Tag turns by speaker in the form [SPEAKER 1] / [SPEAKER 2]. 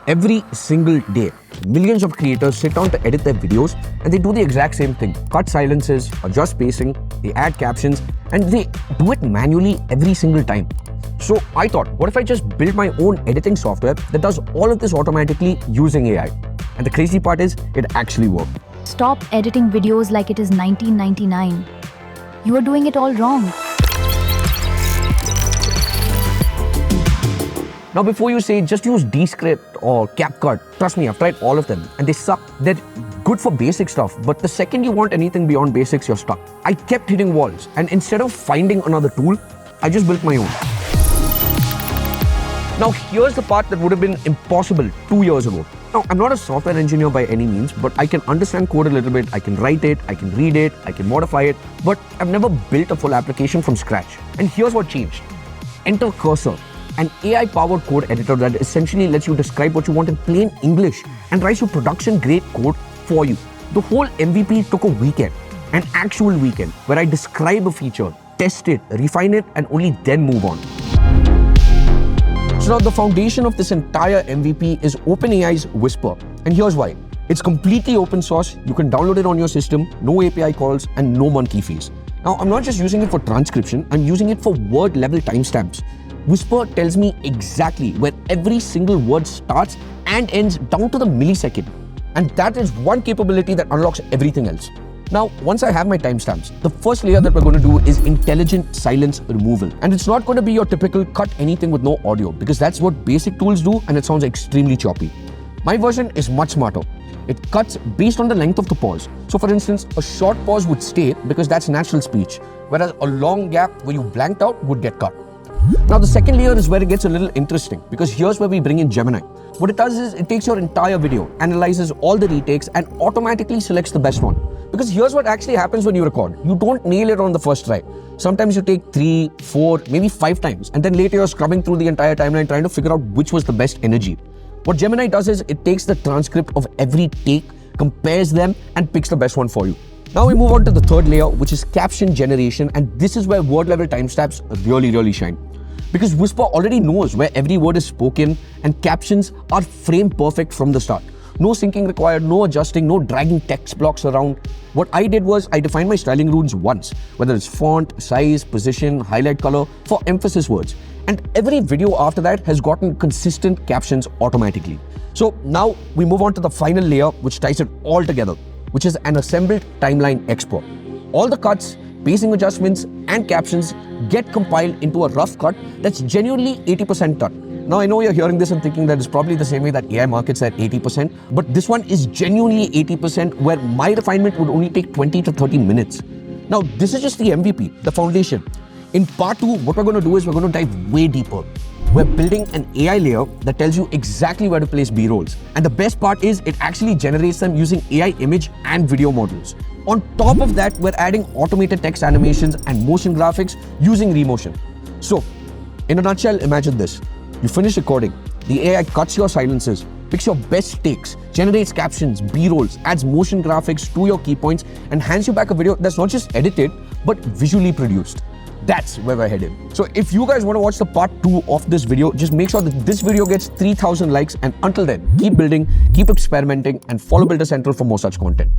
[SPEAKER 1] Every single day, millions of creators sit down to edit their videos and they do the exact same thing. Cut silences, adjust spacing, they add captions, and they do it manually every single time. So I thought, what if I just build my own editing software that does all of this automatically using AI? And the crazy part is, it actually worked.
[SPEAKER 2] Stop editing videos like it is 1999. You are doing it all wrong.
[SPEAKER 1] Now, before you say just use Descript or CapCut, trust me, I've tried all of them and they suck. They're good for basic stuff, but the second you want anything beyond basics, you're stuck. I kept hitting walls, and instead of finding another tool, I just built my own. Now, here's the part that would have been impossible 2 years ago. Now, I'm not a software engineer by any means, but I can understand code a little bit. I can write it, I can read it, I can modify it, but I've never built a full application from scratch. And here's what changed. Enter Cursor, an AI-powered code editor that essentially lets you describe what you want in plain English and writes you production-grade code for you. The whole MVP took a weekend, an actual weekend, where I describe a feature, test it, refine it, and only then move on. So now the foundation of this entire MVP is OpenAI's Whisper, and here's why. It's completely open source, you can download it on your system, no API calls, and no monthly fees. Now, I'm not just using it for transcription, I'm using it for word-level timestamps. Whisper tells me exactly where every single word starts and ends down to the millisecond. And that is one capability that unlocks everything else. Now, once I have my timestamps, the first layer that we're going to do is intelligent silence removal. And it's not going to be your typical cut anything with no audio, because that's what basic tools do and it sounds extremely choppy. My version is much smarter. It cuts based on the length of the pause. So for instance, a short pause would stay because that's natural speech, whereas a long gap where you blanked out would get cut. Now the second layer is where it gets a little interesting, because here's where we bring in Gemini. What it does is it takes your entire video, analyzes all the retakes and automatically selects the best one. Because here's what actually happens when you record. You don't nail it on the first try. Sometimes you take 3, 4, maybe 5 times, and then later you're scrubbing through the entire timeline trying to figure out which was the best energy. What Gemini does is it takes the transcript of every take, compares them, and picks the best one for you. Now we move on to the third layer, which is caption generation, and this is where word-level timestamps really shine. Because Whisper already knows where every word is spoken, and captions are frame perfect from the start. No syncing required, no adjusting, no dragging text blocks around. What I did was I defined my styling rules once, whether it's font, size, position, highlight color, for emphasis words. And every video after that has gotten consistent captions automatically. So now we move on to the final layer, which ties it all together, which is an assembled timeline export. All the cuts, pacing adjustments, and captions get compiled into a rough cut that's genuinely 80% done. Now I know you're hearing this and thinking that it's probably the same way that AI markets at 80%, but this one is genuinely 80% where my refinement would only take 20 to 30 minutes. Now this is just the MVP, the foundation. In part 2, what we're going to do is we're going to dive way deeper. We're building an AI layer that tells you exactly where to place B-rolls. And the best part is it actually generates them using AI image and video models. On top of that, we're adding automated text animations and motion graphics using Remotion. So, in a nutshell, imagine this. You finish recording, the AI cuts your silences, picks your best takes, generates captions, B-rolls, adds motion graphics to your key points, and hands you back a video that's not just edited, but visually produced. That's where we're headed. So if you guys want to watch the part 2 of this video, just make sure that this video gets 3,000 likes, and until then, keep building, keep experimenting, and follow Builder Central for more such content.